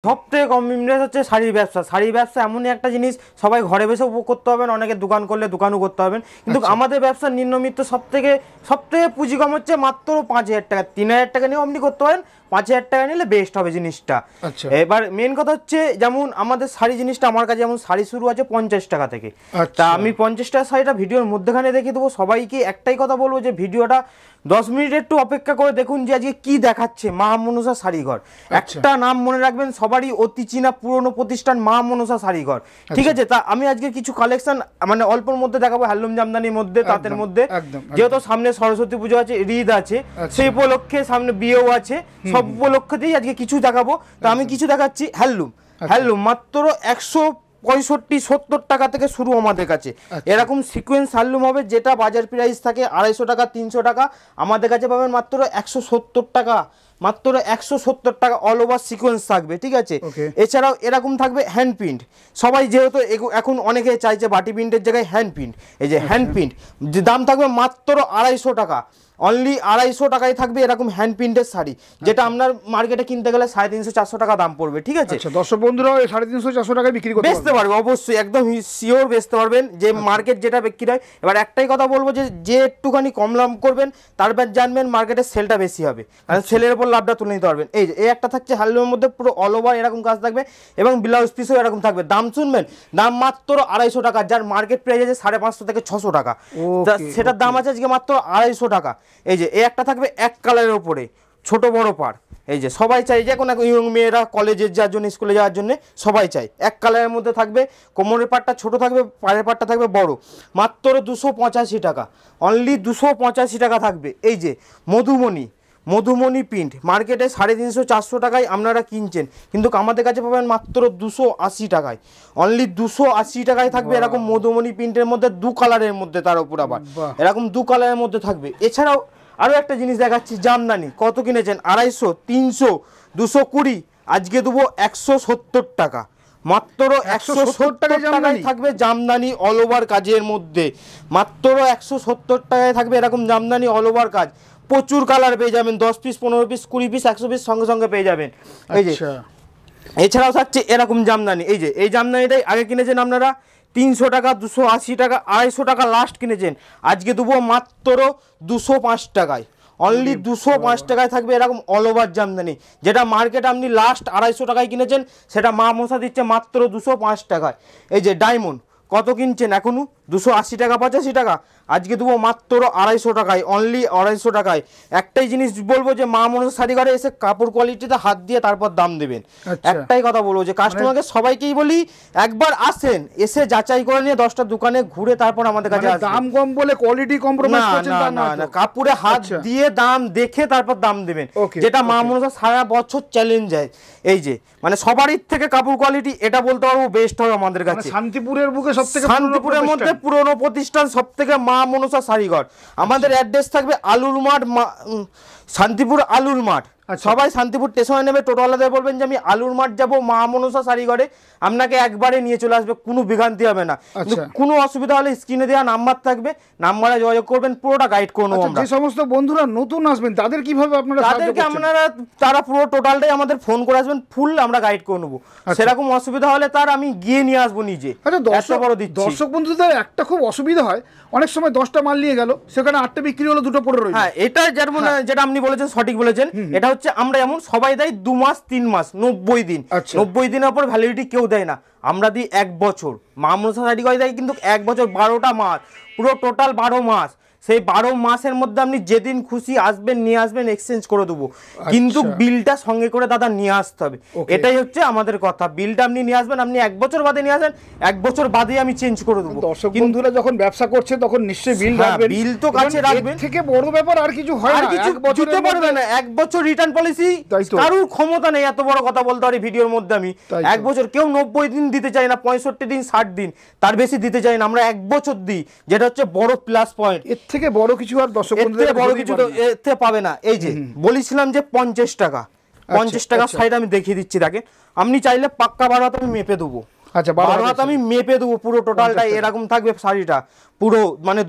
সবথেকে কম ইনভেস্ট হচ্ছে শাড়ির ব্যবসা। শাড়ির ব্যবসা এমনই একটা জিনিস, সবাই ঘরে বসে করতে পারবেন, অনেকে দোকান করলে দোকানও করতে পারবেন, কিন্তু আমাদের ব্যবসার নিম্নমিত্ত সবথেকে পুঁজি কম হচ্ছে মাত্র 5,000 টাকা। 3,000 টাকা নিয়ে আপনি করতে পারেন, 5,000 টাকা নিলে বেস্ট হবে জিনিসটা। এবার মেন কথা হচ্ছে, যেমন আমাদের শাড়ি জিনিসটা, আমার কাছে যেমন শাড়ি শুরু আছে 50 টাকা থেকে। তা আমি 50 টাকা শাড়িটা ভিডিওর মধ্যখানে দেখিয়ে দেবো। সবাইকে একটাই কথা বলবো যে ভিডিওটা 10 মিনিট একটু অপেক্ষা করে দেখুন যে আজকে কি দেখাচ্ছে। মা মনসা শাড়িঘর, একটা নাম মনে রাখবেন সবারই, অতি চীনা পুরনো প্রতিষ্ঠান মা মনসা শাড়িঘর, ঠিক আছে? তা আমি আজকে কিছু কালেকশন মানে অল্পর মধ্যে দেখাবো, হ্যান্ডলুম জামদানির মধ্যে, তাঁতের মধ্যে। যেহেতু সামনে সরস্বতী পুজো আছে, ঈদ আছে, সেই উপলক্ষে সামনে বিয়েও আছে, সব উপলক্ষেতেই আজকে কিছু দেখাবো। তা আমি কিছু দেখাচ্ছি হ্যান্ডলুম মাত্র 165-70 টাকা থেকে শুরু আমাদের কাছে। এরকম সিকোয়েন্স হ্যান্ডলুম হবে, যেটা বাজার প্রাইস থাকে 250 টাকা 300 টাকা, আমাদের কাছে পাবেন মাত্র 170 টাকা। মাত্র 170 টাকা অল ওভার সিকোয়েন্স থাকবে, ঠিক আছে? এছাড়াও এরকম থাকবে হ্যান্ড প্রিন্ট। সবাই যেহেতু এখন অনেকে চাইছে বাটি প্রিন্টের জায়গায় হ্যান্ড প্রিন্ট, এই যে হ্যান্ড প্রিন্ট, যে দাম থাকবে মাত্র 250 টাকা। অনলি 250 টাকায় থাকবে এরকম হ্যান্ড প্রিন্টের শাড়ি, যেটা আপনার মার্কেটে কিনতে গেলে 350-400 টাকা দাম পড়বে, ঠিক আছে? দর্শক বন্ধুরা 350-400 টাকায় বিক্রি করতে বেচতে পারবে, অবশ্যই একদম শিওর বেচতে পারবেন, যে মার্কেট যেটা বিক্রি হয়। এবার একটাই কথা বলবো, যে একটুখানি কম লাভ করবেন তারপর জানবেন মার্কেটে সেলটা বেশি হবে, কারণ সেলের উপর লাভটা তুলে নিতে পারবেন। এই যে একটা থাকছে হ্যান্ডলুমের মধ্যে, পুরো অল ওভার এরকম কাজ থাকবে, এবং ব্লাউজ পিসও এরকম থাকবে। দাম শুনবেন, দাম মাত্র 250 টাকা, যার মার্কেট প্রাইস আছে 550 থেকে 600 টাকা, সেটার দাম আছে আজকে মাত্র 250 টাকা। এই যে একটা থাকবে এক কালারের উপরে, ছোট বড় পার। এই যে সবাই চাই, যে কোনো ইয়ং মেয়েরা কলেজে যাওয়ার জন্য, স্কুলে যাওয়ার জন্য সবাই চাই, এক কালারের মধ্যে থাকবে। কোমরের পাটটা ছোট থাকবে, পায়ের পাটটা থাকবে বড়, মাত্র 285 টাকা। অনলি 285 টাকা থাকবে। এই যে মধুমণি প্রিন্ট, মার্কেটে 350-400 টাকায় আপনারা কিনছেন, কিন্তু আমাদের কাছে পাবেন মাত্র 280 টাকায়। অনলি 280 টাকায় থাকবে এরকম মধুমণি প্রিন্টের মধ্যে, 2 কালারের মধ্যে, তার উপর আবার এরকম 2 কালারের মধ্যে থাকবে। এছাড়াও আরও একটা জিনিস দেখাচ্ছি, জামদানি। কত কিনেছেন? 250, 300, 220, আজকে দেবো 170 টাকা। মাত্র 170 টাকায় থাকবে জামদানি অল ওভার কাজের মধ্যে, মাত্র 170 টাকায় থাকবে এরকম জামদানি অল ওভার কাজ। প্রচুর কালার পেয়ে যাবেন, 10 পিস, 15 পিস, 20 পিস, 100 পিস সঙ্গে সঙ্গে পেয়ে যাবেন। এই যে এছাড়াও থাকছে এরকম জামদানি। এই যে এই জামদানিটাই আগে কিনেছেন আপনারা 300 টাকা, 280 টাকা, 250 টাকা লাস্ট কিনেছেন, আজকে দেবো মাত্র 205 টাকায়। অনলি 205 টাকায় থাকবে এরকম অল ওভার জামদানি, যেটা মার্কেট আপনি লাস্ট 250 টাকায় কিনেছেন, সেটা মা মনসা দিচ্ছে মাত্র 205 টাকায়। এই যে ডায়মন্ড, কত কিনছেন এখনো? 280 টাকা, 85 টাকা, আজকে দেবো মাত্র 250 টাকায়। অনলি 250 টাকায়। একটাই জিনিস বলবো, যে মা মনসা শাড়ি ঘরে এসে কাপড় কোয়ালিটিতে হাত দিয়ে তারপর দাম দেবেন। একটাই কথা বলবো, যে কাস্টমারকে সবাইকেই বলি, একবার আসেন, এসে যাচাই করে নিয়ে 10টা দোকানে ঘুরে তারপর আমাদের কাছে আসবেন। দাম কম বলে কোয়ালিটি কম্প্রোমাইজ করছেন না, কাপড়ে হাত দিয়ে দাম দেখে তারপর দাম দেবেন, যেটা মা মনসা সারা বছর চ্যালেঞ্জ যায়। এই যে মানে সবারই থেকে কাপড় কোয়ালিটি, এটা বলতে পারবো বেস্ট হবে আমাদের কাছে। শান্তিপুরের বুকে সবথেকে, শান্তিপুরের মধ্যে পুরনো প্রতিষ্ঠান সবথেকে মা মনসা শাড়িঘর। আমাদের অ্যাড্রেস থাকবে আলুর মাঠ, শান্তিপুর আলুর মাঠ। সবাই শান্তিপুর স্টেশনে নেবে, টোটোওয়ালাদের বলবেন যে আমি আলুর মাঠ যাবো মা মনসা শাড়িঘরে, আপনাকে একবারে নিয়ে চলে আসবে, কোনো বিভ্রান্তি হবে না। কোনো অসুবিধা হলে স্ক্রিনে দেওয়া নাম্বার থাকবে, নাম্বারে যোগাযোগ করবেন, পুরোটা গাইড করে নেবো আমরা। যে সমস্ত বন্ধুরা নতুন আসবেন তাদের কিভাবে আপনারা, তাদেরকে তারা পুরো টোটালটাই আমাদের ফোন করে আসবেন, ফুল আমরা গাইড করে নেবো। সেরকম অসুবিধা হলে তার আমি গিয়ে নিয়ে আসবো নিজে। দর্শক বন্ধুদের একটা খুব অসুবিধা হয়, অনেক সময় 10টা মাল নিয়ে গেল, সেখানে 8টা বিক্রি হলো, 2টো পড়ে রইল। হ্যাঁ, এটা যেটা আপনি বলেছেন সঠিক বলেছেন। এটা হচ্ছে আমরা এমন সবাই দেয় 2 মাস 3 মাস 90 দিন, 90 দিনের পর ভ্যালিডিটি কেউ দেয় না, আমরা দিই 1 বছর। মা মনসা শাড়ি ঘরে দেয় কিন্তু 1 বছর, 12টা মাস, পুরো টোটাল 12 মাস। সেই 12 মাসের মধ্যে আপনি যেদিন খুশি আসবেন, নিয়ে আসবেন, এক্সচেঞ্জ করে দেবো, কিন্তু বিলটা সঙ্গে করে দাদা নিয়ে আসতে হবে। এটাই হচ্ছে আমাদের কথা, বিলটা আপনি নিয়ে আসবেন। আপনি 1 বছর বাদে নিয়ে আসেন, 1 বছর বাদে আমি চেঞ্জ করে দেবো। দর্শক বন্ধুরা যখন ব্যবসা করছে তখন নিশ্চয়ই বিল রাখবেন, বিল তো কাছে রাখবেন। থেকে বড় ব্যাপার আর কিছু হয় না, কিছু দিতে পারবে না। 1 বছর রিটার্ন পলিসি, কারোর ক্ষমতা নেই এত বড় কথা বলতে পারি ভিডিওর মধ্যে আমি। 1 বছর, কেউ 90 দিন দিতে চায় না, 65 দিন, 60 দিন, তার বেশি দিতে চাই না, আমরা 1 বছর দিই, যেটা হচ্ছে বড় প্লাস পয়েন্ট। এর থেকে বড় কিছু আর দর্শক বন্ধুদের বড় কিছু তো এতে পাবে না। এই যে বলেছিলাম যে 50 টাকা, 50 টাকা সাইড আমি দেখিয়ে দিচ্ছি, দেখেন। আপনি চাইলে পাক্কা বাড়াতে আমি মেপে দেবো, আচ্ছা, 12 হাত আমি মেপে দেবো পুরো টোটালটা, এরকম থাকবে শাড়িটা পুরো, মানে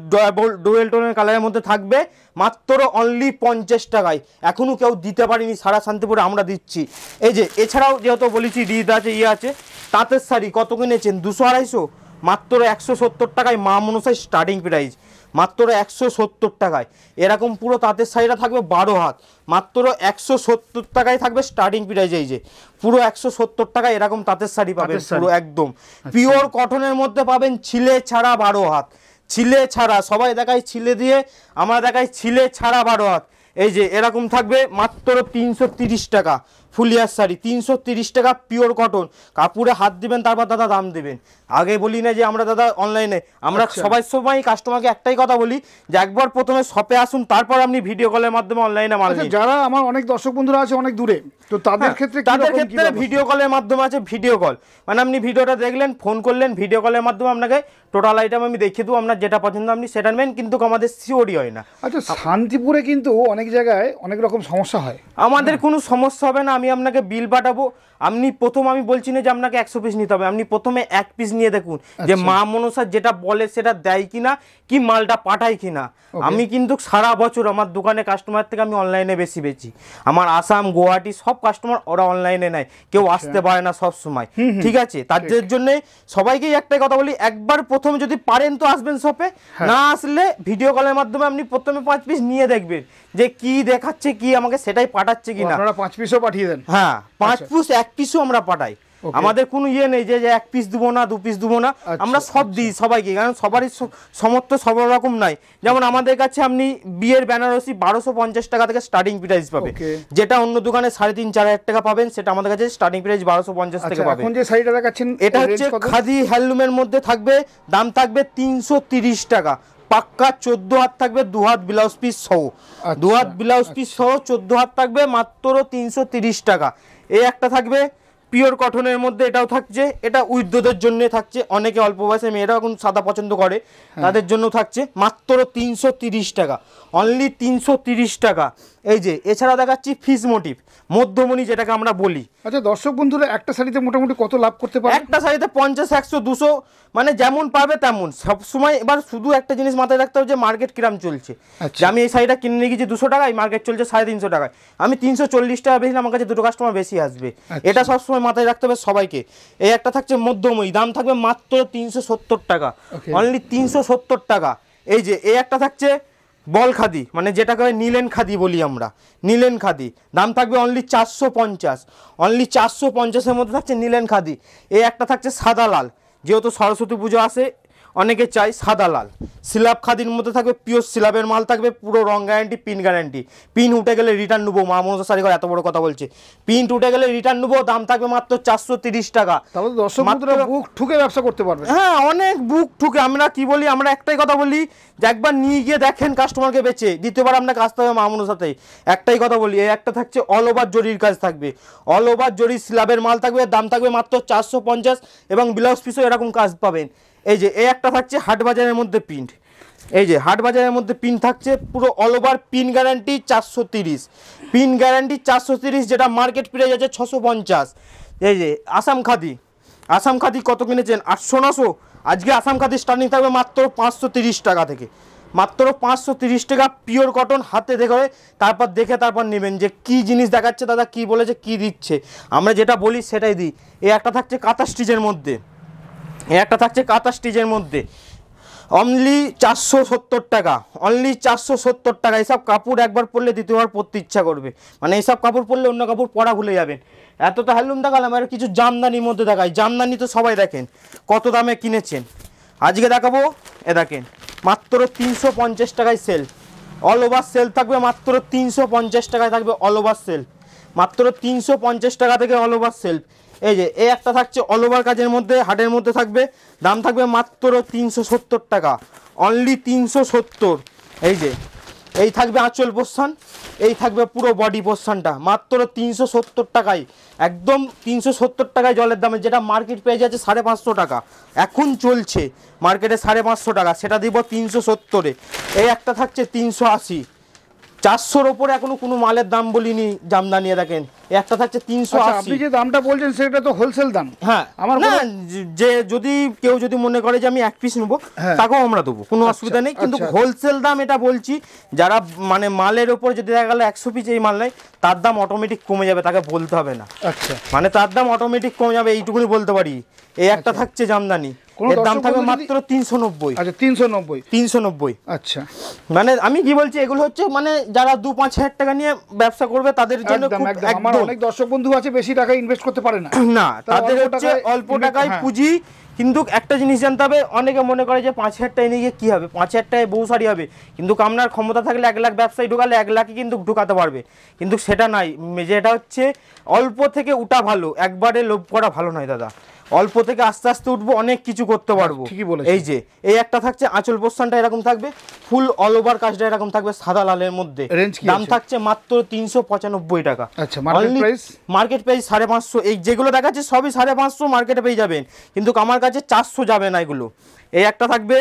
ডুয়েল টোনের কালারের মধ্যে থাকবে, মাত্র অনলি 50 টাকায়। এখনো কেউ দিতে পারিনি সারা শান্তিপুরে, আমরা দিচ্ছি। এই যে এছাড়াও যেহেতু বলেছি রিদ আছে, ইয়ে আছে, তাঁতের শাড়ি কত কিনেছেন? 200-250, মাত্র 170 টাকায় মা মনসাই স্টার্টিং প্রাইস, মাত্র 170 টাকায়। এরকম পুরো তাঁতের শাড়িটা থাকবে 12 হাত, মাত্র 170 টাকায় থাকবে স্টার্টিং প্রাইস। এই যে পুরো 170 টাকায় এরকম তাঁতের শাড়ি পাবেন, পুরো একদম পিওর কটনের মধ্যে পাবেন, ছিলে ছাড়া 12 হাত, ছিলে ছাড়া। সবাই দেখায় ছিলে দিয়ে, আমরা দেখাই ছিলে ছাড়া 12 হাত। এই যে এরকম থাকবে মাত্র 330 টাকা ফুলিয়ার শাড়ি, 330 টাকা পিওর কটন। কাপড়ে হাত দিবেন তারপর দাদা দাম দেবেন। আগে বলি না যে আমরা দাদা অনলাইনে, আমরা সবাই সময় কাস্টমারকে একটাই কথা বলি যে একবার প্রথমে শপে আসুন, তারপর আপনি ভিডিও কলের মাধ্যমে অনলাইনে মাল নিন। যারা আমার অনেক দর্শক বন্ধুরা আছে অনেক দূরে, তো তাদের ক্ষেত্রে ভিডিও কলের মাধ্যমে আছে, ভিডিও কল মানে আপনি ভিডিওটা দেখলেন, ফোন করলেন, ভিডিও কলের মাধ্যমে আপনাকে টোটাল আইটেম আমি দেখিয়ে দেবো, আপনার যেটা পছন্দ আপনি সেটা নেবেন, কিন্তু আমাদের সিওডি হয় না। আচ্ছা, শান্তিপুরে কিন্তু অনেক জায়গায় অনেক রকম সমস্যা হয়, আমাদের কোনো সমস্যা হবে না। আমি আপনাকে বিল পাঠাবো, আপনি আমি বলছি না যে আপনাকে 100 পিস নিতে হবে, আপনি প্রথমে 1 পিস নিয়ে দেখুন যে মা মনসা যেটা বলে সেটা দেয় কিনা, কি মালটা পাঠায় কিনা। আমি কিন্তু সারা বছর আমার দোকানে কাস্টমার থেকে আমি অনলাইনে বেশি বেচি। আমার আসাম, গুয়াহাটি সব কাস্টমার ওরা অনলাইনে নেয়, কেউ আসতে পারে না সব সময়, ঠিক আছে? তাদের জন্য সবাইকেই একটাই কথা বলি, একবার প্রথমে যদি পারেন তো আসবেন শপে, না আসলে ভিডিও কলের মাধ্যমে আপনি প্রথমে 5 পিস নিয়ে দেখবেন যে কি দেখাচ্ছে, কি আমাকে সেটাই পাঠাচ্ছে কিনা। আপনারা 5 পিসও পাঠিয়ে দেন? হ্যাঁ, 5 পিস 1 পিসও আমরা পাঠাই। আমাদের কোনো ইয়ে নেই যে 1 পিস দেবো না, 2 পিস দেবো না, আমরা সব দিই সবাইকে, কারণ সবারই সমর্থ সব রকম নাই। যেমন আমাদের কাছে আপনি বিয়ের বেনারসি 1250 টাকা থেকে স্টার্টিং প্রাইস পাবে, যেটা অন্য দোকানে 3,500-4,000 টাকা পাবেন, সেটা আমাদের কাছে স্টার্টিং প্রাইস 1250 থেকে পাবেন। এখন যে শাড়িটা দেখাচ্ছেন এটা হচ্ছে খাদি হ্যান্ডলুমের মধ্যে থাকবে, দাম থাকবে 330 টাকা, পাক্কা 14 হাত থাকবে, 2 হাত ব্লাউজ পিস সহ, 2 হাত ব্লাউজ পিস সহ 14 হাত থাকবে, মাত্র 330 টাকা। এই একটা থাকবে পিওর কটনের মধ্যে, এটাও থাকছে, এটা উইথদের জন্য থাকছে, অনেকে অল্প বয়সে মেয়েরা এখন সাদা পছন্দ করে, তাদের জন্য থাকছে মাত্র 330 টাকা, অনলি 330 টাকা। এই যে এছাড়া দেখাচ্ছি ফিস মোটিভ, মধ্যমণি যেটাকে আমরা বলি। আচ্ছা, দর্শক বন্ধুরা একটা শাড়িতে মোটামুটি কত লাভ করতে পারে? একটা শাড়িতে 50, 100, 200 মানে যেমন পাবে তেমন সবসময়। এবার শুধু একটা জিনিস মাথায় রাখতে হবে যে মার্কেট কিরাম চলছে। যে আমি এই শাড়িটা কিনে নিয়ে গেছি 200 টাকায়, মার্কেট চলছে 350 টাকায়, আমি 340 টাকা বেশি, আমার কাছে 2টো কাস্টমার বেশি আসবে, এটা সবসময় মাথায় রাখতে হবে সবাইকে। এই একটা থাকছে মধ্যমণি, দাম থাকবে মাত্র 370 টাকা, অনলি 370 টাকা। এই যে এই একটা থাকছে বল খাদি, মানে যেটাকে নীলেন খাদি বলি আমরা, নীলেন খাদি, দাম থাকবে অনলি 450, অনলি 450-এর মধ্যে থাকছে নীলেন খাদি। এই একটা থাকছে সাদা লাল, যেহেতু সরস্বতী পুজো আসে অনেকে চাই সাদা লাল। সিলাব খাদির মধ্যে থাকবে, পিওর সিলাবের মাল থাকবে, পুরো রং গ্যারান্টি, পিন গ্যারান্টি, পিন উঠে গেলে রিটার্ন নেবো। মা মনসা শাড়ি ঘর এত বড় কথা বলছে, পিন উঠে গেলে রিটার্ন নেবো, দাম থাকবে মাত্র 430 টাকা। তাহলে দর্শক বন্ধুরা বুক ঠুকে ব্যবসা করতে পারবে। হ্যাঁ, অনেক বুক ঠুকে। আমরা কি বলি, আমরা একটাই কথা বলি যে একবার নিয়ে গিয়ে দেখেন কাস্টমারকে বেচে, দ্বিতীয়বার আপনাকে আসতে হবে মা মনসার সাথে, একটাই কথা বলি। এই একটা থাকছে অল ওভার জরির কাজ থাকবে, অল ওভার জরি সিলাবের মাল থাকবে, দাম থাকবে মাত্র 450, এবং ব্লাউজ পিসও এরকম কাজ পাবেন। এই যে এই একটা থাকছে হাট বাজারের মধ্যে প্রিন্ট, এই যে হাট বাজারের মধ্যে পিন থাকছে, পুরো all over pin guarantee 430, pin guarantee 430, যেটা মার্কেট প্রাইস আছে 650। এই যে আসাম খাদি, আসাম খাদি কত কিনেছেন? 800-900, আজকে আসাম খাদি স্টার্টিং থাকবে মাত্র 530 টাকা থেকে, মাত্র 530 টাকা, পিওর কটন, হাতে দেখে তারপর নেবেন যে কি জিনিস দেখাচ্ছে দাদা, কি বলেছে, কি দিচ্ছে, আমরা যেটা বলি সেটাই দিই। এই একটা থাকছে কাঁথা স্টিচের মধ্যে, এই একটা থাকছে কাঁথা স্টিচের মধ্যে, অনলি 470 টাকা, অনলি 470 টাকা। এইসব কাপড় একবার পরলে দ্বিতীয়বার পরতে ইচ্ছা করবে, মানে এইসব কাপড় পরলে অন্য কাপড় পরা ভুলে যাবেন। এত তো হ্যান্ডলুম দেখালাম, আর কিছু জামদানির মধ্যে দেখাই। জামদানি তো সবাই দেখেন কত দামে কিনেছেন, আজকে দেখাবো। এ দেখেন মাত্র 350 টাকায় সেল, অল ওভার সেল থাকবে, মাত্র 350 টাকায় থাকবে অল ওভার সেল, মাত্র 350 টাকা থেকে অল ওভার সেল। এই যে এই একটা থাকছে অল ওভার কাজের মধ্যে, হাটের মধ্যে থাকবে, দাম থাকবে মাত্র 370 টাকা, অনলি 370। এই যে এই থাকবে আঁচল পোর্শন, এই থাকবে পুরো বডি পোর্শনটা, মাত্র 370 টাকায়, একদম 370 টাকায় জলের দামে, যেটা মার্কেট প্রাইস আছে 550 টাকা, এখন চলছে মার্কেটে 550 টাকা, সেটা দিব 370-এ। এই একটা থাকছে 380, 400-র ওপরে এখনো কোনো মালের দাম বলিনি জামদানি। দেখেন একটা থাকছে 380। আপনি যে দামটা বলছেন সেটা তো হোলসেল দাম। হ্যাঁ আমার না, যে যদি কেউ যদি মনে করে যে আমি এক পিস নেবো তাকেও আমরা দেবো, কোনো অসুবিধা নেই। কিন্তু হোলসেল দাম এটা বলছি, যারা মানে মালের ওপর যদি দেখা গেলো 100 পিস এই মাল নেয়, তার দাম অটোমেটিক কমে যাবে, তাকে বলতে হবে না। আচ্ছা, মানে তার দাম অটোমেটিক কমে যাবে, এইটুকুনি বলতে পারি। এই একটা থাকছে জামদানি, এর দাম থাকবে মাত্র 390। আচ্ছা 390। আচ্ছা, মানে আমি কি বলছি, এগুলো হচ্ছে মানে যারা 2-5 হাজার টাকা নিয়ে ব্যবসা করবে তাদের জন্য আমার অনেক দর্শক বন্ধু আছে বেশি টাকা ইনভেস্ট করতে পারে না, না তাদের হচ্ছে অল্প টাকায় পুঁজি। কিন্তু একটা জিনিস জানতে হবে, অনেকে মনে করে যে 5,000 টাকা নিয়ে গিয়ে কী হবে, 5,000 টাকায় বউ শাড়ি হবে। কিন্তু আপনার ক্ষমতা থাকলে 1 লাখ ব্যবসায়ী ঢোকালে 1 লাখই কিন্তু ঢোকাতে পারবে। কিন্তু সেটা নাই, যেটা হচ্ছে অল্প থেকে উঠা ভালো, একবারে লোভ করা ভালো নয় দাদা। অল্প থেকে আস্তে আস্তে উঠবো, অনেক কিছু করতে পারবো। এই যে এই একটা থাকছে আঁচল পোস্টানটা এরকম থাকবে, ফুল অল ওভার কাজটা এরকম থাকবে সাদা লালের মধ্যে। দাম থাকছে মাত্র 395 টাকা। আচ্ছা, মার্কেট প্রাইস 550। এই যেগুলো দেখাচ্ছে সবই 550 মার্কেটে পেয়ে যাবেন, কিন্তু আমার কাছে 400 যাবে না এগুলো। এই একটা থাকবে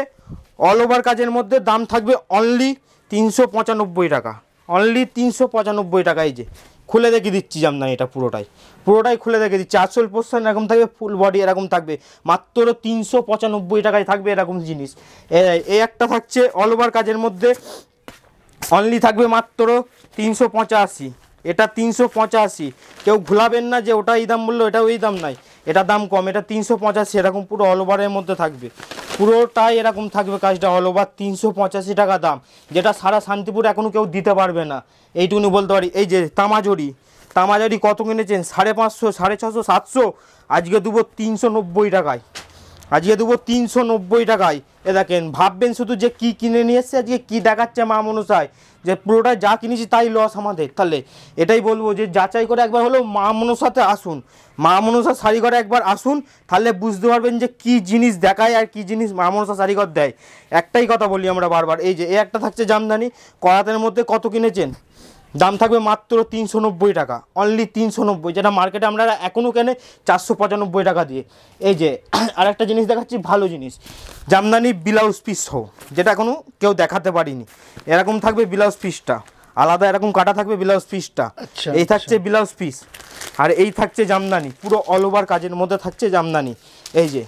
অল ওভার কাজের মধ্যে, দাম থাকবে অনলি 395 টাকা। অনলি 395 টাকা। এই যে খুলে দেখে দিচ্ছি জামদানি, এটা পুরোটাই খুলে দেখে দিচ্ছি। আঁচল পোস্টান এরকম থাকবে, ফুল বডি এরকম থাকবে, মাত্র 395 টাকায় থাকবে এরকম জিনিস। এই একটা থাকছে অল ওভার কাজের মধ্যে, অনলি থাকবে মাত্র 385। এটা 385, কেউ ভুলাবেন না যে ওটা এই দাম বললো এটা ওই দাম নাই, এটা দাম কম। এটা 385 এরকম পুরো অল ওভারের মধ্যে থাকবে, পুরোটাই এরকম থাকবে কাজটা অল ওভার। 385 টাকা দাম, যেটা সারা শান্তিপুর এখনও কেউ দিতে পারবে না, এইটুকুনি বলতে পারি। এই যে তামাজরি কত কিনেছেন? 550, 650, 700। আজকে দেবো 390 টাকায়, আজকে দেবো 390 টাকায়। এ দেখেন, ভাববেন শুধু যে কি কিনে নিয়ে এসছে, আজকে কি দেখাচ্ছে মা মনসায়, যে পুরোটা যা কিনেছি তাই লস আমাদের। তাহলে এটাই বলবো যে যাচাই করে একবার হলেও মা মনসাতে আসুন, মা মনসা শাড়িঘরে একবার আসুন, তাহলে বুঝতে পারবেন যে কি জিনিস দেখায় আর কি জিনিস মা মনসা শাড়িঘর দেয়। একটাই কথা বলি আমরা বারবার, এই যে একটা থাকছে জামদানি করাতের মধ্যে, কত কিনেছেন? দাম থাকবে মাত্র 390 টাকা, অনলি 390, যেটা মার্কেটে আমরা এখনও কেনে 495 টাকা দিয়ে। এই যে আরেকটা জিনিস দেখাচ্ছি, ভালো জিনিস, জামদানি ব্লাউজ পিস সহ, যেটা এখনও কেউ দেখাতে পারিনি। এরকম থাকবে ব্লাউজ পিসটা, আলাদা এরকম কাটা থাকবে ব্লাউজ পিসটা। এই থাকছে ব্লাউজ পিস, আর এই থাকছে জামদানি, পুরো অল ওভার কাজের মধ্যে থাকছে জামদানি। এই যে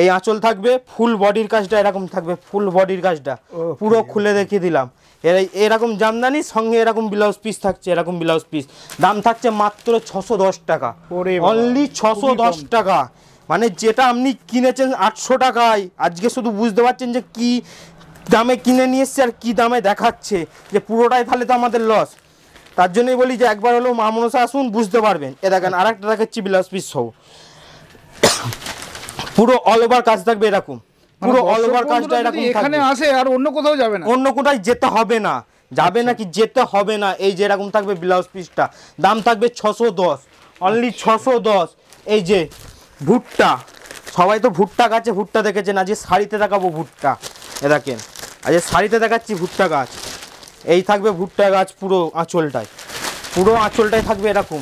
এই আঁচল থাকবে, ফুল বডির কাজটা এরকম থাকবে, ফুল বডির কাজটা পুরো খুলে দেখিয়ে দিলাম। এরকম জামদানির সঙ্গে এরকম ব্লাউজ পিস থাকছে, এরকম ব্লাউজ পিস। দাম থাকছে মাত্র 610 টাকা, অনলি 610 টাকা। মানে যেটা আপনি কিনেছেন 800 টাকায়, আজকে শুধু বুঝতে পারছেন যে কি দামে কিনে নিয়ে এসছে আর কি দামে দেখাচ্ছে, যে পুরোটাই তাহলে তো আমাদের লস। তার জন্যই বলি যে একবার হলেও মা মনসা আসুন, বুঝতে পারবেন। এ দেখেন আরেকটা দেখাচ্ছি ব্লাউজ পিস সহ, পুরো অল ওভার কাজ থাকবে এরকম, পুরো অল ওভার কাজটা এরকম এখানে আসে আর অন্য কোথাও যাবে না, অন্য কোথায় যেতে হবে না, যাবে নাকি যেতে হবে না। এই যে এরকম থাকবে ব্লাউজ পিসটা, দাম থাকবে 610, অনলি 610। এই যে ভুট্টা, সবাই তো ভুট্টা গাছে ভুট্টা দেখেছেন, আজকে শাড়িতে দেখাবো ভুট্টা। এ দেখেন আজকে শাড়িতে দেখাচ্ছি ভুট্টা গাছ। এই থাকবে ভুট্টা গাছ, পুরো আঁচলটাই থাকবে এরকম,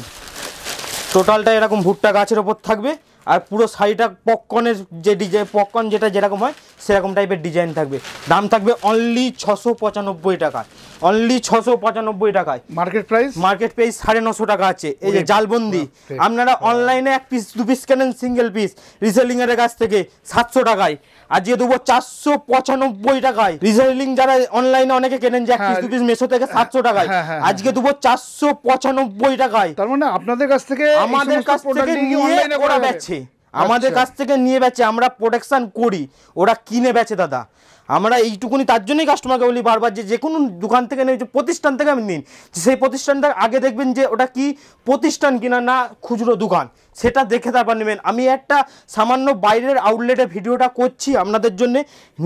টোটালটা এরকম ভুট্টা গাছের ওপর থাকবে। আর পুরো শাড়িটা পপকর্নের যে ডিজাইন, পপকর্ন যেটা যেরকম হয় সেরকম টাইপের ডিজাইন থাকবে। দাম থাকবে অনলি 695 টাকায়, অনলি 695 টাকায়। মার্কেট প্রাইস 950 টাকা আছে। এই যে জালবন্দি, আপনারা অনলাইনে 1 পিস 2 পিস কেনেন সিঙ্গেল পিস রিসেলিং এর কাছ থেকে 700 টাকায়, আজকে দেবো 495 টাকায়। রিসেলিং যারা অনলাইনে অনেকে কেনেন যে 1 পিস 2 পিস মেশো থেকে 700 টাকায়, আজকে দেবো 495 টাকায়। তার মানে আপনাদের কাছ থেকে, আমাদের কাছ থেকে নিয়ে ওরা বেচে, আমাদের কাছ থেকে নিয়ে বেচে, আমরা প্রোডাকশন করি, ওরা কিনে বেচে দাদা। আমরা এইটুকুনি, তার জন্যই কাস্টমারকে বলি বারবার যে কোনো দোকান থেকে নেই, যে প্রতিষ্ঠান থেকে আমি নিন, সেই প্রতিষ্ঠানটা আগে দেখবেন যে ওটা কি প্রতিষ্ঠান কিনা না খুচরো দোকান, সেটা দেখে তারপর নেবেন। আমি একটা সামান্য বাইরের আউটলেটে ভিডিওটা করছি আপনাদের জন্য,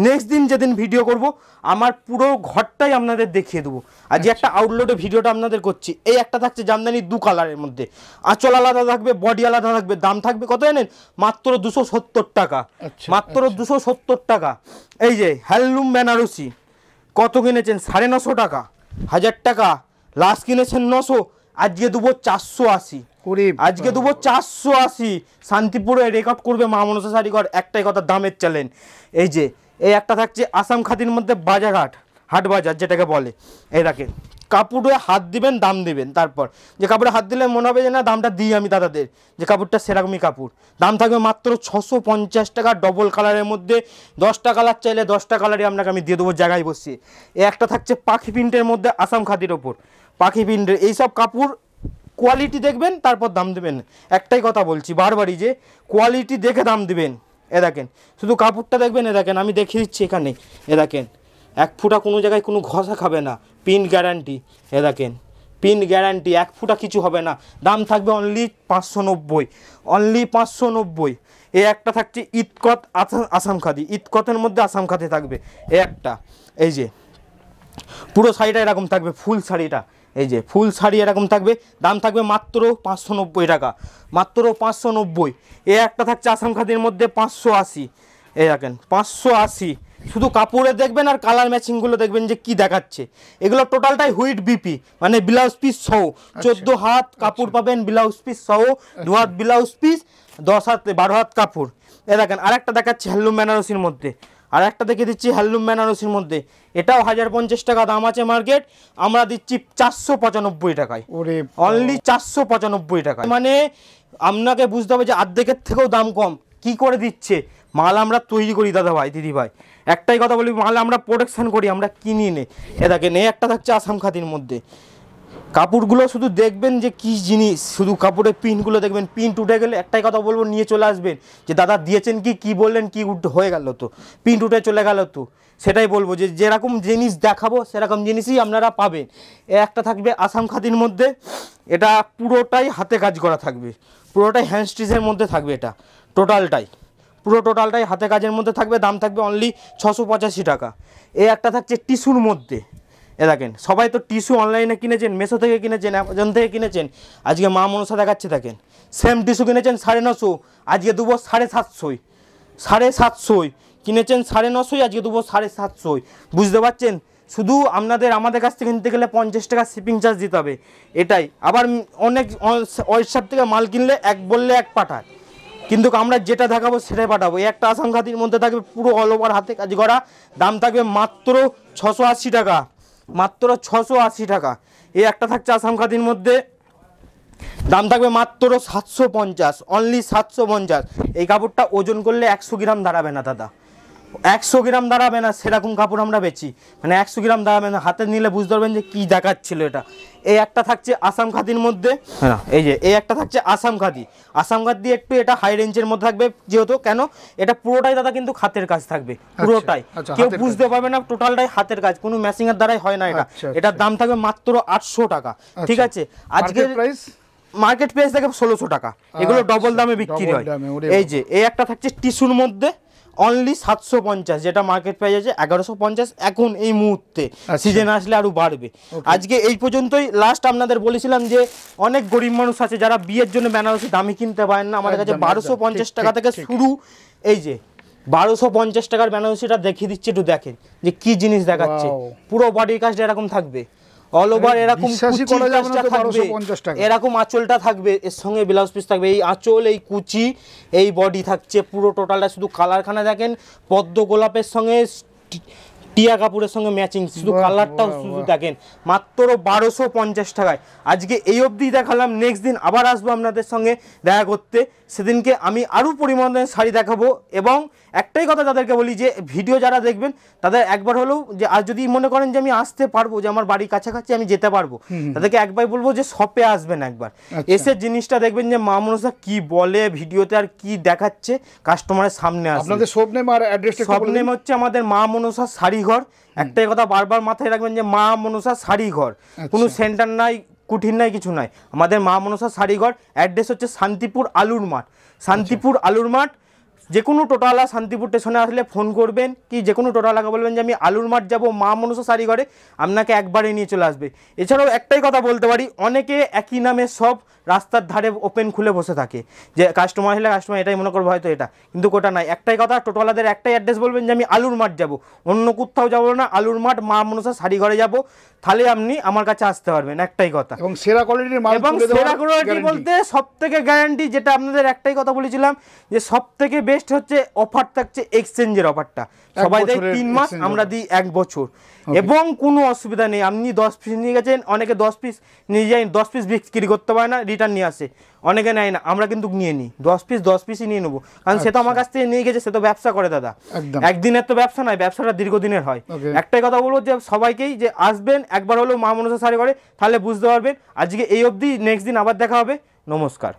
নেক্সট দিন যেদিন ভিডিও করব আমার পুরো ঘরটাই আপনাদের দেখিয়ে দেবো। আজকে একটা আউটলেটে ভিডিওটা আপনাদের করছি। এই একটা থাকছে জামদানি 2 কালারের মধ্যে, আঁচল আলাদা থাকবে, বডি আলাদা থাকবে। দাম থাকবে কত জানেন? মাত্র 270 টাকা, মাত্র 270 টাকা। এই যে হ্যান্ডলুম বেনারসি, কত কিনেছেন? 950 টাকা, 1000 টাকা, লাস্ট কিনেছেন 900, আজকে দেবো 480, আজকে দেবো 480। শান্তিপুরে রেকর্ড করবে মা মনসা শাড়িঘর, একটাই কথা, দামের চ্যালেঞ্জ। এই যে এই একটা থাকছে আসাম খাদির মধ্যে বাজারহাট, হাট বাজার যেটাকে বলে। এই দেখেন কাপড়ে হাত দিবেন, দাম দিবেন, তারপর যে কাপড়ে হাত দিলে মনে হবে যে না দামটা দিই আমি দাদাদের, যে কাপড়টা সেরকমই কাপড়। দাম থাকবে মাত্র 650 টাকা, ডবল কালারের মধ্যে। 10টা কালার চাইলে 10টা কালারই আপনাকে আমি দিয়ে দেবো জায়গায় বসিয়ে। একটা থাকছে পাখি প্রিন্টের মধ্যে আসাম খাদির ওপর, পাখি প্রিন্টের এইসব কাপড় কোয়ালিটি দেখবেন তারপর দাম দেবেন। একটাই কথা বলছি বারবারই, যে কোয়ালিটি দেখে দাম দিবেন। এ দেখেন শুধু কাপড়টা দেখবেন, এ দেখেন আমি দেখিয়ে দিচ্ছি এখানে, এ দেখেন 1 ফুটা কোনো জায়গায় কোনো ঘষা খাবে না, পিন গ্যারান্টি। এ দেখেন পিন গ্যারান্টি, 1 ফুটা কিছু হবে না। দাম থাকবে অনলি 590, অনলি 590। এই একটা থাকছে ইতকত আসাম খাদি, ইতকতের মধ্যে আসাম খাদি থাকবে। এ একটা, এই যে পুরো শাড়িটা এরকম থাকবে, ফুল শাড়িটা এই যে ফুল শাড়ি এরকম থাকবে। দাম থাকবে মাত্র 590 টাকা, মাত্র 590। এ একটা থাকছে আসাম খাদির মধ্যে 580। এই দেখেন 580। শুধু কাপড়ে দেখবেন আর কালার ম্যাচিংগুলো দেখবেন যে কি দেখাচ্ছে। এগুলো টোটালটাই হুইট বিপি, মানে ব্লাউজ পিস সহ। 14 হাত কাপড় পাবেন ব্লাউজ পিস সহ, 2 হাত ব্লাউজ পিস, 10 হাত 12 হাত কাপড়। এ দেখেন আরেকটা দেখাচ্ছি হ্যান্ডলুম বেনারসির মধ্যে, আর একটা দেখে দিচ্ছি হ্যান্ডলুম বেনারসির মধ্যে। এটাও 1050 টাকা দাম আছে মার্কেট, আমরা দিচ্ছি 495 টাকায়, অনলি 495 টাকায়। মানে আপনাকে বুঝতে হবে যে অর্ধেকের থেকেও দাম কম। কি করে দিচ্ছে? মাল আমরা তৈরি করি দাদা ভাই, দিদি ভাই, একটাই কথা বলি, মাল আমরা প্রোডাকশন করি, আমরা কিনি নে। এ দেখেন এই একটা থাকছে আসাম খাদির মধ্যে। কাপড়গুলো শুধু দেখবেন যে কি জিনিস, শুধু কাপড়ের প্রিন্টগুলো দেখবেন। প্রিন্ট উঠে গেলে একটাই কথা বলবো, নিয়ে চলে আসবেন যে দাদা দিয়েছেন কি বললেন কি হয়ে গেল, তো প্রিন্ট উঠে চলে গেল, তো সেটাই বলবো যে যেরকম জিনিস দেখাবো সেরকম জিনিসই আপনারা পাবেন। এ একটা থাকবে আসাম খাদির মধ্যে, এটা পুরোটাই হাতে কাজ করা থাকবে, পুরোটাই হ্যান্ড স্টিচের মধ্যে থাকবে। এটা পুরো টোটালটাই হাতে কাজের মধ্যে থাকবে। দাম থাকবে অনলি 685 টাকা। এ একটা থাকছে টিস্যুর মধ্যে। এ দেখেন সবাই তো টিস্যু অনলাইনে কিনেছেন, মেসো থেকে কিনেছেন, অ্যামাজন থেকে কিনেছেন, আজকে মা মনসা দেখাচ্ছে। দেখেন সেম টিস্যু কিনেছেন 950, আজকে দেবো 750, 750 কিনেছেন 950, আজকে দেবো 750। বুঝতে পারছেন? শুধু আমাদের কাছ থেকে নিতে গেলে 50 টাকা শিপিং চার্জ দিতে হবে, এটাই। আবার অনেক ওয়েবসাইট থেকে মাল কিনলে এক বললে এক পাঠায়, কিন্তু আমরা যেটা দেখাবো সেটাই পাঠাবো। এই একটা আসাম খাদির মধ্যে থাকবে পুরো অল ওভার হাতে কাজ করা। দাম থাকবে মাত্র 680 টাকা, মাত্র 680 টাকা। এই একটা থাকছে আসাম খাদির মধ্যে, দাম থাকবে মাত্র 750, অনলি 750। এই কাপড়টা ওজন করলে 100 গ্রাম দাঁড়াবে না দাদা, 100 গ্রাম দাঁড়াবে না, সেরকম কাপড় আমরা বেচি। মানে 100 গ্রাম দাঁড়াবে না, হাতে নিলে বুঝতে পারবেন যে কী দেখাচ্ছিল এটা। এই একটা থাকছে আসাম খাদির মধ্যে, হ্যাঁ এই যে এই একটা থাকছে আসাম খাদি। আসাম খাদি একটু এটা হাই রেঞ্জের মধ্যে থাকবে, যেহেতু কেন এটা পুরোটাই দাদা কিন্তু হাতের কাজ থাকবে, পুরোটাই। কেউ বুঝতে পারবে না, টোটালটাই হাতের কাজ, কোনো ম্যাচিং এর দ্বারাই হয় না এটা। এটার দাম থাকবে মাত্র 800 টাকা, ঠিক আছে। আজকে মার্কেট প্রাইস থাকে 1600 টাকা, এগুলো ডবল দামে বিক্রি হয়। এই যে এই একটা থাকছে টিস্যুর মধ্যে, অনলি 750, যেটা মার্কেট প্রাইস আছে 1150 এখন এই মুহূর্তে। সিজন আসলে আরো বাড়বে। আজকে এই পর্যন্তই লাস্ট। আপনাদের বলেছিলাম যে অনেক গরিব মানুষ আছে যারা বিয়ের জন্য বেনারসি দামি কিনতে পারেন না, আমাদের কাছে 1250 টাকা থেকে শুরু। এই যে 1250 টাকার বেনারসিটা দেখিয়ে দিচ্ছে, একটু দেখেন যে কি জিনিস দেখাচ্ছে। পুরো বডির কাজটা এরকম থাকবে, অল ওভার এরকম এরকম আঁচলটা থাকবে, এর সঙ্গে ব্লাউজ পিস থাকবে। এই আঁচল, এই কুচি, এই বডি থাকছে পুরো টোটালটা। শুধু কালারখানা দেখেন, পদ্ম গোলাপের সঙ্গে টিয়া কাপড়ের সঙ্গে ম্যাচিং, শুধু কালারটাও শুধু দেখেন, মাত্র 1250 টাকায়। আজকে এই অবধি দেখালাম, নেক্সট দিন আবার আসবো আপনাদের সঙ্গে দেখা করতে। সেদিনকে আমি আরও পরিমাণে শাড়ি দেখাবো। এবং একটাই কথা তাদেরকে বলি যে ভিডিও যারা দেখবেন তাদের একবার হলেও, যে আর যদি মনে করেন যে আমি আসতে পারবো, যে আমার বাড়ির কাছাকাছি আমি যেতে পারবো, তাদেরকে একবার বলবো যে শপে আসবেন, একবার এসে জিনিসটা দেখবেন যে মা মনসা কি বলে ভিডিওতে আর কি দেখাচ্ছে, কাস্টমারের সামনে আসবে। আপনাদের শপ নেম আর অ্যাড্রেসটা? শপ নেম হচ্ছে আমাদের মা মনসা শাড়ি ঘর। একটাই কথা বারবার মাথায় রাখবেন যে মা মনসা শাড়ি ঘর, কোনো সেন্টার নাই, কুঠির নাই, কিছু নাই। আমাদের মা মনসা শাড়ি ঘর। অ্যাড্রেস হচ্ছে শান্তিপুর আলুর মাঠ, শান্তিপুর আলুর মাঠ। যে কোনো টোটালা শান্তিপুর স্টেশনে আসলে ফোন করবেন, কি যে কোনো টোটালাকে বলবেন যে আমি আলুর মাঠ যাবো মা মনসা শাড়ি ঘরে, আপনাকে একবারে নিয়ে চলে আসবে। এছাড়াও একটাই কথা বলতে পারি, অনেকে একই নামে সব রাস্তার ধারে ওপেন খুলে বসে থাকে, যে কাস্টমার হলে কাস্টমার এটাই মনে করবো হয়তো এটা, কিন্তু ওটা নাই। একটাই কথা, টোটালাদের একটাই অ্যাড্রেস বলবেন যে আমি আলুর মাঠ যাবো, অন্য কোথাও যাবো না, আলুর মাঠ মা মনসা শাড়ি ঘরে যাবো, তাহলে আপনি আমার কাছে আসতে পারবেন। একটাই কথা। এবং সেরা কোয়ালিটির মাল, এবং সেরা কোয়ালিটি বলতে সবথেকে গ্যারান্টি, যেটা আপনাদের একটাই কথা বলেছিলাম যে সবথেকে বেস্ট হচ্ছে অফার থাকছে এক্সচেঞ্জের অফারটা, সবাই দেয় বছরের 3 মাস, exchange আমরা offer। দিই 1 বছর। এবং কোনো অসুবিধা নেই, আপনি 10 পিস নিয়ে গেছেন, অনেকে 10 পিস নিয়ে যায়, 10 পিস বিক্রি করতে পারে না, রিটার্ন নিয়ে আসে, অনেকে নেয় না, আমরা কিন্তু নিয়ে নিই 10 পিসই নিয়ে নেবো, কারণ সে তো আমার কাছ থেকে নিয়ে গেছে, সে তো ব্যবসা করে দাদা, একদম। একদিনের তো ব্যবসা নয়, ব্যবসাটা দীর্ঘদিনের হয়। Okay. একটাই কথা বলবো যে সবাইকেই যে আসবেন একবার হলেও মা মনসা শাড়ি করে, তাহলে বুঝতে পারবেন। আজকে এই অবধি, নেক্সট দিন আবার দেখা হবে, নমস্কার।